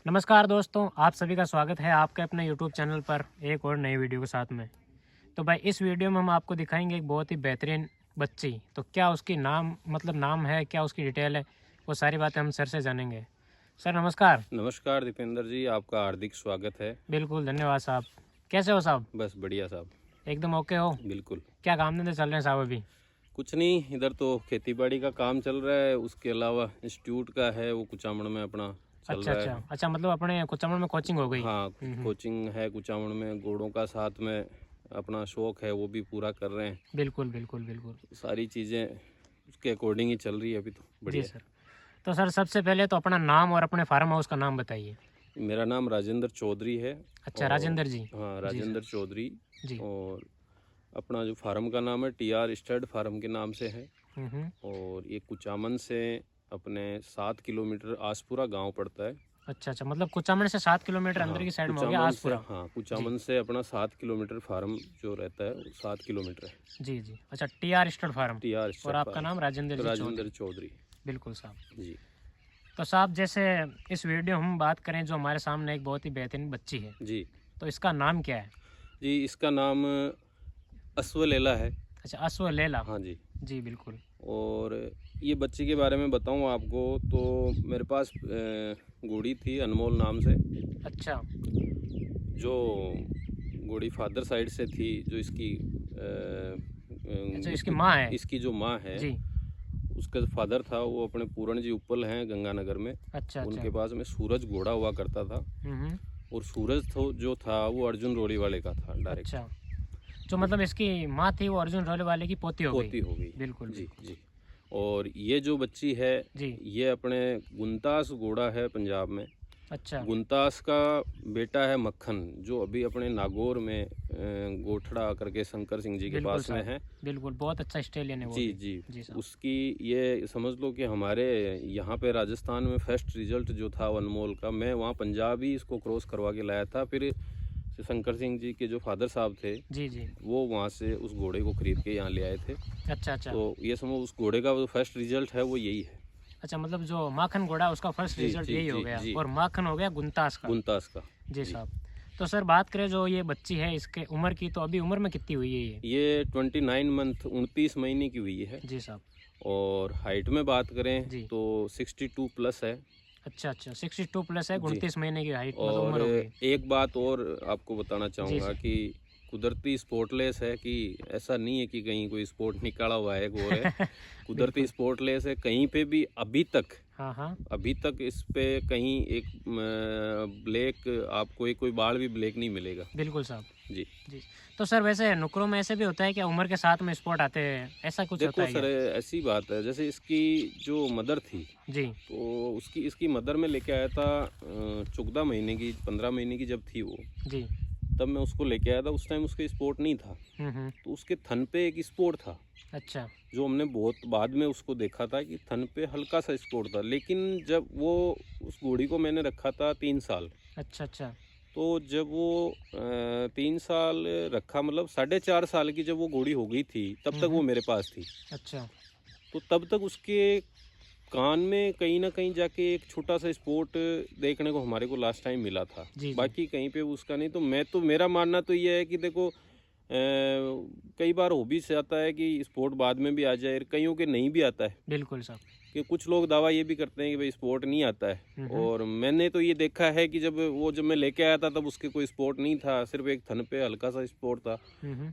नमस्कार दोस्तों, आप सभी का स्वागत है आपके अपने YouTube चैनल पर एक और नई वीडियो के साथ में। तो भाई इस वीडियो में हम आपको दिखाएंगे एक बहुत ही बेहतरीन बच्ची। तो क्या उसकी नाम है, क्या उसकी डिटेल है, वो सारी बातें हम सर से जानेंगे। सर नमस्कार। नमस्कार दीपेंद्र जी, आपका हार्दिक स्वागत है। बिल्कुल, धन्यवाद साहब। कैसे हो साहब? बस बढ़िया साहब। एकदम ओके हो? बिल्कुल। क्या काम धंधे चल रहे हैं साहब अभी? कुछ नहीं, इधर तो खेतीबाड़ी का काम चल रहा है, उसके अलावा इंस्टीट्यूट का है, वो कुचामण में अपना चल अच्छा रहा अच्छा है। अच्छा, मतलब अपने कुचामण में कोचिंग हो गई। हाँ, कोचिंग है कुचामण में, घोड़ों का साथ में अपना शौक है वो भी पूरा कर रहे हैं। बिल्कुल बिल्कुल बिल्कुल। सारी चीज़ें उसके अकॉर्डिंग ही चल रही है अभी तो जी बढ़िया। सर। तो सर सबसे पहले तो अपना नाम और अपने फार्म हाउस का नाम बताइए। मेरा नाम राजेंद्र चौधरी है। अच्छा, और राजेंद्र जी। हाँ, जी सर। राजेंद्र चौधरी। जी। और अपना जो फार्म का नाम है TR स्टड फार्म के नाम से है। हम्म। और ये कुचामन से अपने 7 किलोमीटर आसपुरा गांव पड़ता है। अच्छा अच्छा, मतलब कुचामन से 7 किलोमीटर अंदर हाँ, की साइड में हो गया कुचामन से, आसपुरा। हाँ, जी कुचामन से अपना 7 किलोमीटर फार्म जो रहता है वो 7 किलोमीटर है। जी जी। अच्छा, TR स्टड फार्म। TR और स्टड आपका नाम राजेंद्र फार्म, जी राजेंद्र चौधरी। चौधरी। बिल्कुल साहब। जी तो साहब जैसे इस वीडियो हम बात करें, जो हमारे सामने एक बहुत ही बेहतरीन बच्ची है, जी तो इसका नाम क्या है? जी, इसका नाम अश्वलेला है। अच्छा, अश्व लैला। हाँ जी। जी बिल्कुल। और ये बच्ची के बारे में बताऊँ आपको तो मेरे पास घोड़ी थी अनमोल नाम से, अच्छा जो घोड़ी फादर साइड से थी, जो इसकी अच्छा, इसकी इसकी माँ है। इसकी जो माँ है, जी। उसका फादर था वो अपने पूरण जी उपल हैं गंगानगर में। अच्छा अच्छा। उनके पास में सूरज घोड़ा हुआ करता था। हम्म। और सूरज तो जो था वो अर्जुन रोड़ी वाले का था डायरेक्ट। अच्छा, जो मतलब इसकी माँ थी वो अर्जुन रोले वाले की पोती हो गई। पोती हो गई। बिल्कुल जी बिल्कुल। जी। और ये जो बच्ची है, जी। ये अपने गुंतास घोड़ा है पंजाब में। अच्छा। गुंतास का बेटा है मक्खन, जो अभी अपने नागौर में गोठड़ा करके शंकर सिंह जी के बिल्कुल पास में साहब। है। बिल्कुल, बहुत अच्छा स्टेलियन है वो जी भी। जी। जी साहब। उसकी ये समझ लो कि हमारे यहाँ पे राजस्थान में फर्स्ट रिजल्ट जो था अनमोल का, मैं वहाँ पंजाब ही इसको क्रॉस करवा के लाया था। फिर शंकर सिंह जी के जो फादर साहब थे, जी जी। वो वहाँ से उस घोड़े को खरीद के यहाँ ले आए थे। अच्छा अच्छा। तो ये समझो उस घोड़े का जो फर्स्ट रिजल्ट है वो यही है। अच्छा, मतलब जो माखन घोड़ा उसका फर्स्ट जी रिजल्ट जी यही हो जी गया जी। और माखन हो गया गुंतास का। गुंतास का। जी जी। साहब। तो सर बात करें जो ये बच्ची है इसके उम्र की, तो अभी उम्र में कितनी हुई है ये? ये 29 मंथ 29 महीने की हुई है। जी साहब। और हाइट में बात करें जी। तो 62 प्लस है। अच्छा अच्छा, 62 प्लस है, जी। 29 महीने की हाइट मतलब और उम्र हो गई। एक बात और आपको बताना जी चाहूँगा सर। कि कुदरती स्पोर्टलेस है, कि ऐसा नहीं है कि कहीं कोई स्पोर्ट निकाला हुआ है गोर है। कुदरती बिल्कुल। स्पोर्टलेस है, कहीं पे भी हाँ हाँ। अभी तक इस पे कहीं एक ब्लैक, आपको एक कोई बाल भी ब्लैक नहीं मिलेगा। बिल्कुल साहब। जी। जी। तो सर वैसे नुकरों में ऐसे भी होता है कि उम्र के साथ में स्पोर्ट आते हैं, ऐसा कुछ होता देखो है सर, क्या? ऐसी बात है, जैसे इसकी जो मदर थी, जी। तो इसकी मदर में लेके आया था 14 महीने की, 15 महीने की जब थी वो, जी। तब मैं उसको लेके आया था। उस टाइम उसके स्पोर्ट नहीं था। हम्म। तो उसके थन पे एक स्पोर्ट था, अच्छा जो हमने बहुत बाद में उसको देखा था कि थन पे हल्का सा स्पोर्ट था। लेकिन जब वो, उस घोड़ी को मैंने रखा था 3 साल। अच्छा अच्छा। तो जब वो 3 साल रखा, मतलब 4.5 साल की जब वो घोड़ी हो गई थी, तब तक वो मेरे पास थी। अच्छा। तो तब तक उसके कान में कहीं ना कहीं जाके एक छोटा सा स्पॉट देखने को हमारे को लास्ट टाइम मिला था। जी जी। बाकी कहीं पे उसका नहीं। तो मेरा मानना तो ये है कि देखो, कई बार हो भी जाता है कि स्पोर्ट बाद में भी आ जाए, कईयों के नहीं भी आता है। बिल्कुल साहब। कि कुछ लोग दावा ये भी करते हैं कि भाई स्पोर्ट नहीं आता है। और मैंने तो ये देखा है कि जब मैं लेके आया था, तब उसके कोई स्पोर्ट नहीं था, सिर्फ एक थन पे हल्का सा स्पोर्ट था।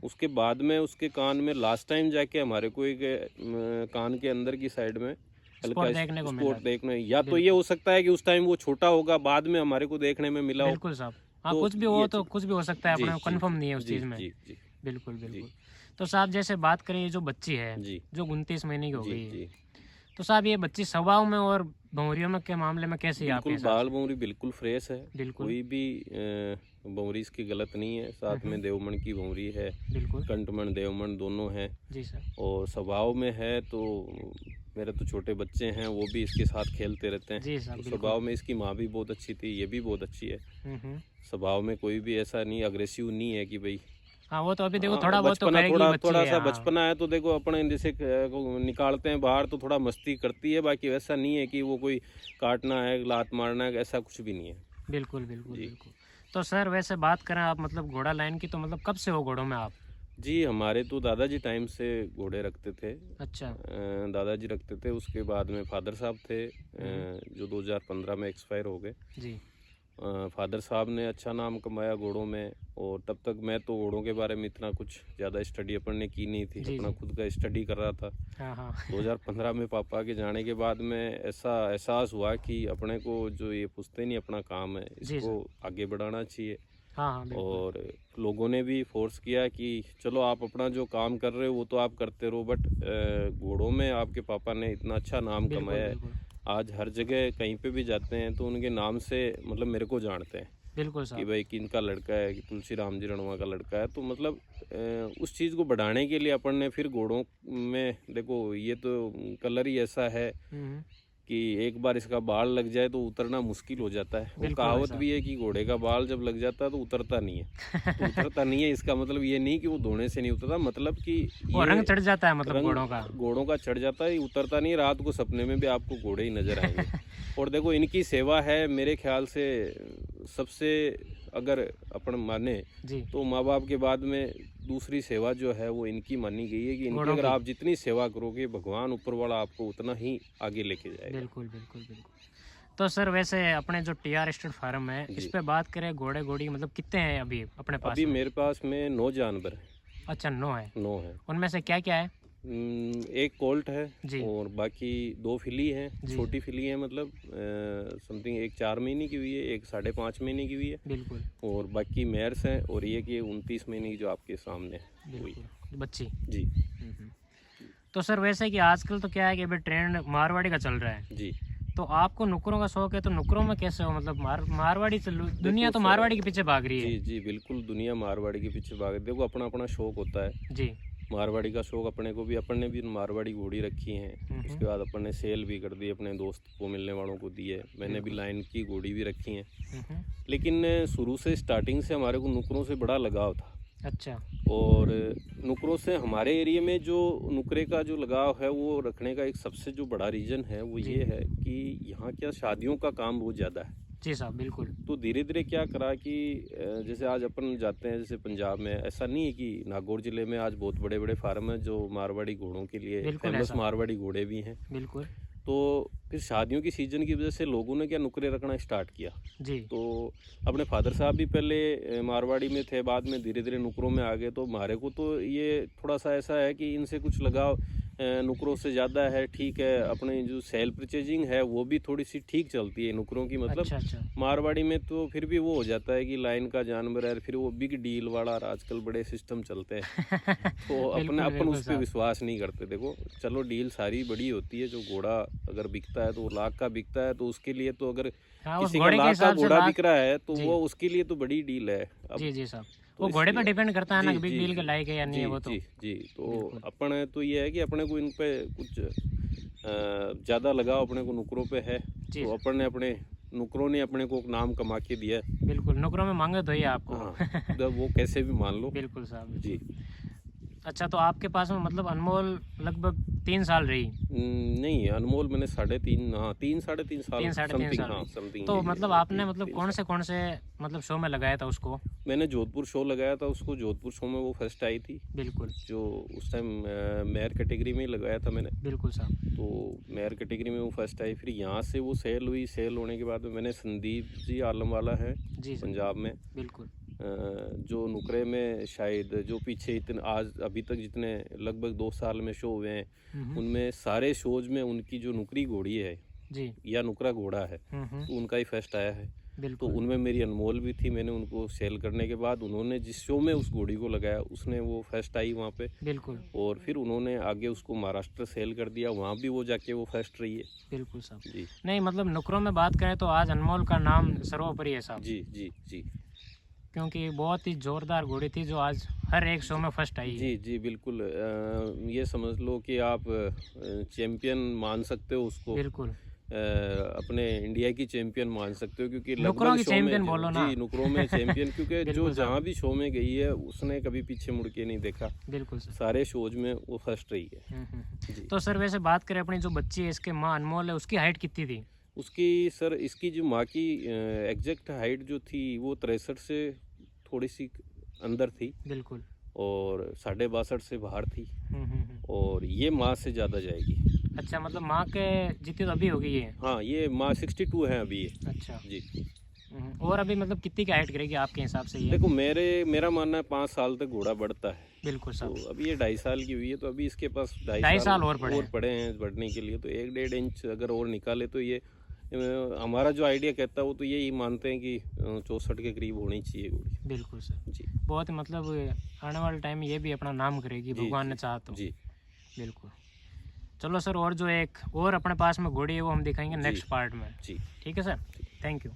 उसके बाद में उसके कान में लास्ट टाइम जाके हमारे को एक कान के अंदर की साइड में हल्का स्पोर्ट देखने को मिला। स्पोर्ट देखने, या तो ये बिल्कुल हो सकता है कि उस टाइम वो छोटा होगा, बाद में हमारे को देखने में मिला हो। बिल्कुल साहब। हाँ, तो कुछ भी हो ये तो कुछ भी हो सकता है, जी अपने को जी कंफर्म जी नहीं है उस जी चीज़ में। जी जी बिल्कुल जी बिल्कुल। तो साहब जैसे बात करें, ये जो बच्ची है जी जो 29 महीने की हो जी गई है, जी। तो साहब ये बच्ची स्वभाव में और भौंरियों में के मामले में कैसी है आपके बिल्कुल हिसाब बाल से? भौंरी बिल्कुल फ्रेश है। बिल्कुल। कोई भी भौंरी इसकी गलत नहीं है। साथ में देवमन की भौंरी है, बिल्कुल। कंटमन देवमन दोनों हैं। जी सर। और स्वभाव में है तो मेरे तो छोटे बच्चे हैं, वो भी इसके साथ खेलते रहते हैं। जी तो साहब स्वभाव बिल्कुल। में इसकी माँ भी बहुत अच्छी थी, ये भी बहुत अच्छी है। हम्म। स्वभाव में कोई भी ऐसा नहीं, अग्रेसिव नहीं है कि भाई। हाँ, वो तो अभी देखो हाँ, थोड़ा बहुत तो बचपना, करेगी थोड़ा बच्ची थोड़ा है। सा हाँ। बचपना है तो देखो अपने जैसे को निकालते हैं बाहर तो थोड़ा मस्ती करती है। बाकी वैसा नहीं है कि वो कोई काटना है, लात मारना है, ऐसा कुछ भी नहीं है। बिल्कुल बिल्कुल जी। बिल्कुल। तो सर वैसे बात करें आप मतलब घोड़ा लाइन की, तो मतलब कब से हो घोड़ों में आप? जी, हमारे तो दादाजी टाइम से घोड़े रखते थे। अच्छा। दादाजी रखते थे, उसके बाद में फ़ादर साहब थे, हम्म, जो 2015 में एक्सपायर हो गए। जी फ़ादर साहब ने अच्छा नाम कमाया घोड़ों में, और तब तक मैं तो घोड़ों के बारे में इतना कुछ ज़्यादा स्टडी अपन ने की नहीं थी, जी अपना जी। खुद का स्टडी कर रहा था। हाँ हाँ 2015 में पापा के जाने के बाद में ऐसा एहसास हुआ कि अपने को जो ये पुश्तैनी अपना काम है, जी इसको सर। आगे बढ़ाना चाहिए। हाँ हाँ बिल्कुल। और लोगों ने भी फोर्स किया कि चलो आप अपना जो काम कर रहे हो वो तो आप करते रहो, बट घोड़ों में आपके पापा ने इतना अच्छा नाम बिल्कुल कमाया है। बिल्कुल। आज हर जगह कहीं पे भी जाते हैं तो उनके नाम से मतलब मेरे को जानते हैं बिल्कुल कि साहब। भाई किनका लड़का है, कि तुलसी राम जी रणवा का लड़का है। तो मतलब उस चीज़ को बढ़ाने के लिए अपन ने फिर घोड़ों में, देखो ये तो कलर ही ऐसा है हम्म, कि एक बार इसका बाल लग जाए तो उतरना मुश्किल हो जाता है। वो बिल्कुल भाई कहावत साहब। भी है कि घोड़े का बाल जब लग जाता है तो उतरता नहीं है। तो उतरता नहीं है, इसका मतलब ये नहीं कि वो धोने से नहीं उतरता, मतलब कि वो ये रंग चढ़ जाता है मतलब घोड़ों का। रंग घोड़ों का चढ़ जाता है, ये उतरता नहीं है। रात को सपने में भी आपको घोड़े ही नजर आएंगे। और देखो इनकी सेवा है मेरे ख्याल से सबसे, अगर अपन माने जी। तो माँ बाप के बाद में दूसरी सेवा जो है वो इनकी मानी गई है, कि इनकी घोड़ों अगर की। आप जितनी सेवा करोगे भगवान ऊपर वाला आपको उतना ही आगे लेके जाएगा। बिल्कुल बिल्कुल बिल्कुल। तो सर वैसे अपने जो टीआर स्टेट फार्म है, इस जी, पे बात करें घोड़े घोड़ी मतलब कितने हैं अभी अपने पास अभी में? मेरे पास में 9 जानवर हैं। अच्छा 9 है। 9 हैं। उनमें से क्या क्या है? एक कोल्ट है, जी और बाकी 2 फिली हैं, जी जी। छोटी फिली है, मतलब समथिंग एक 4 महीने की हुई है, एक 5.5 महीने की हुई है, बिल्कुल और बाकी मेयर्स हैं, और ये कि 29 महीने की जो आपके सामने है हुई। बिल्कुल बच्ची। जी हम्म। तो सर वैसे कि आजकल तो क्या है कि अभी ट्रेंड मारवाड़ी का चल रहा है, जी। तो आपको नुकरों का शौक है, तो नुकरों में कैसे हो मतलब मारवाड़ी दुनिया देखो तो मारवाड़ी के पीछे भाग रही जी है। जी बिल्कुल, दुनिया मारवाड़ी के पीछे भाग, देखो अपना अपना शौक होता है। जी। मारवाड़ी का शौक अपने को भी, अपन ने भी मारवाड़ी घोड़ी रखी हैं। हम्म, उसके बाद अपन ने सेल भी कर दी, अपने दोस्त को मिलने वालों को दी है। मैंने भी बिल्कुल। लाइन की घोड़ी भी रखी हैं। हम्म, लेकिन शुरू से स्टार्टिंग से हमारे को नुकरों से बड़ा लगाव था। अच्छा। और नुकरों से हमारे एरिया में जो नुकरे का जो लगाव है वो रखने का एक सबसे जो बड़ा रीज़न है वो जी ये है कि यहाँ क्या शादियों का काम बहुत ज़्यादा है। जी साहब बिल्कुल। तो धीरे धीरे क्या करा कि जैसे आज अपन जाते हैं जैसे पंजाब में, ऐसा नहीं है कि नागौर ज़िले में आज बहुत बड़े बड़े फार्म हैं जो मारवाड़ी घोड़ों के लिए बिल्कुल फेमस, ऐसा। मारवाड़ी घोड़े भी हैं। बिल्कुल। तो फिर शादियों की सीज़न की वजह से लोगों ने क्या नुकरे रखना स्टार्ट किया। जी तो अपने फादर साहब भी पहले मारवाड़ी में थे, बाद में धीरे धीरे नुकरों में आ गए। तो हमारे को तो ये थोड़ा सा ऐसा है कि इनसे कुछ लगाव नुकरों से ज़्यादा है। ठीक है, अपने जो सेल परचेजिंग है वो भी थोड़ी सी ठीक चलती है नुकरों की, मतलब अच्छा अच्छा। मारवाड़ी में तो फिर भी वो हो जाता है कि लाइन का जानवर है, फिर वो बिग डील वाला, और आजकल बड़े सिस्टम चलते हैं। तो अपने बिल्कुल अपन बिल्कुल उस पर साहब। विश्वास नहीं करते। देखो चलो डील सारी बड़ी होती है, जो घोड़ा अगर बिकता है तो वो लाख का बिकता है, तो उसके लिए तो अगर हाँ उस किसी का घोड़े के लाख का हिसाब से घोड़ा लाख। बिक रहा है तो जी वो उसके लिए तो बड़ी डील है अब। जी जी साहब। तो वो घोड़े पे इसलिए डिपेंड करता है ना जी कि बिग जी डील के जी लायक है या नहीं जी है वो तो। जी जी। तो बिल्कुल। अपन तो ये है कि अपने को इन पे कुछ ज़्यादा लगाव अपने को नुकरों पे है। जी तो सर। अपन ने अपने नुकरों ने अपने को नाम कमा के दिया है। बिल्कुल नुकरों में मांगे तो ही आपको। हाँ, तो वो कैसे भी मान लो। बिल्कुल साहब जी। बिल्कुल। अच्छा तो आपके पास में मतलब अनमोल लगभग 3 साल रही। नहीं, अनमोल मैंने 3.5, हाँ 3-3.5 साल 3 साढ़े 3 समथिंग, साल हाँ रही। समथिंग तो यही मतलब है, आपने मतलब 3 साल। कौन से मतलब शो में लगाया था उसको? मैंने जोधपुर शो लगाया था उसको, जोधपुर शो में वो फर्स्ट आई थी। बिल्कुल जो उस टाइम मेयर कैटेगरी में ही लगाया था मैंने। बिल्कुल साहब। तो मेयर कैटेगरी में वो फर्स्ट आई, फिर यहाँ से वो सेल हुई। सेल होने के बाद में मैंने संदीप जी आलम वाला है जी सर। पंजाब में, बिल्कुल। जो नुकरे में शायद जो पीछे इतने आज अभी तक जितने लगभग 2 साल में शो हुए हैं, हम्म, उनमें सारे शोज में उनकी जो नुकरी घोड़ी है जी। या नुकरा घोड़ा है तो उनका ही फर्स्ट आया है। तो बिल्कुल उनमें मेरी अनमोल भी थी। मैंने उनको सेल करने के बाद उन्होंने जिस शो में उस घोड़ी को लगाया उसने वो फर्स्ट आई वहाँ पे। बिल्कुल और फिर उन्होंने आगे उसको महाराष्ट्र सेल कर दिया, वहाँ भी वो जाके वो फर्स्ट रही है। बिल्कुल साहब। जी नहीं मतलब नुकरों में बात करें तो आज अनमोल का नाम सर्वोपरि है साहब, जी जी जी क्योंकि बहुत ही जोरदार घोड़ी थी जो आज हर एक शो में फर्स्ट आई है। जी जी बिल्कुल। ये समझ लो कि आप चैम्पियन मान सकते हो उसको। बिल्कुल अपने इंडिया की चैंपियन मान सकते हो, क्योंकि नुकरों लगभग की शो में चैंपियन बोलो ना। जी नुकरों में चैंपियन, क्योंकि जो बिल्कुल साहब। जहाँ भी शो में गई है उसने कभी पीछे मुड़ के नहीं देखा। बिल्कुल सर। सारे शोज में वो फर्स्ट रही है। जी। तो सर वैसे बात करें अपनी जो बच्ची है इसके माँ अनमोल है, उसकी हाइट कितनी थी? उसकी सर इसकी जो माँ की एग्जैक्ट हाइट जो थी वो 63 से थोड़ी सी अंदर थी, बिल्कुल। और 62.5 से बाहर थी, हम्म। और ये माँ से ज़्यादा जाएगी। अच्छा, मतलब माँ के जितनी तो अभी होगी ये। हाँ, ये माँ 62 है अभी ये। अच्छा जी। और अभी मतलब कितनी की हाइट करेगी आपके हिसाब से ये? देखो मेरा मानना है 5 साल तक घोड़ा बढ़ता है। बिल्कुल तो सर। अभी ये 2.5 साल की हुई है, तो अभी इसके पास 2.5 2.5 साल साल और पड़े हैं बढ़ने के लिए। तो 1-1.5 इंच अगर और निकाले तो ये हमारा जो आइडिया कहता है वो तो यही मानते हैं कि 64 के करीब होनी चाहिए घोड़ी। बिल्कुल सर। जी बहुत ही मतलब आने वाले टाइम में ये भी अपना नाम करेगी, जी भगवान ने जी चाहा तो। जी बिल्कुल। चलो सर, और जो एक और अपने पास में घोड़ी है वो हम दिखाएंगे जी नेक्स्ट पार्ट में। जी। ठीक है सर, थैंक यू।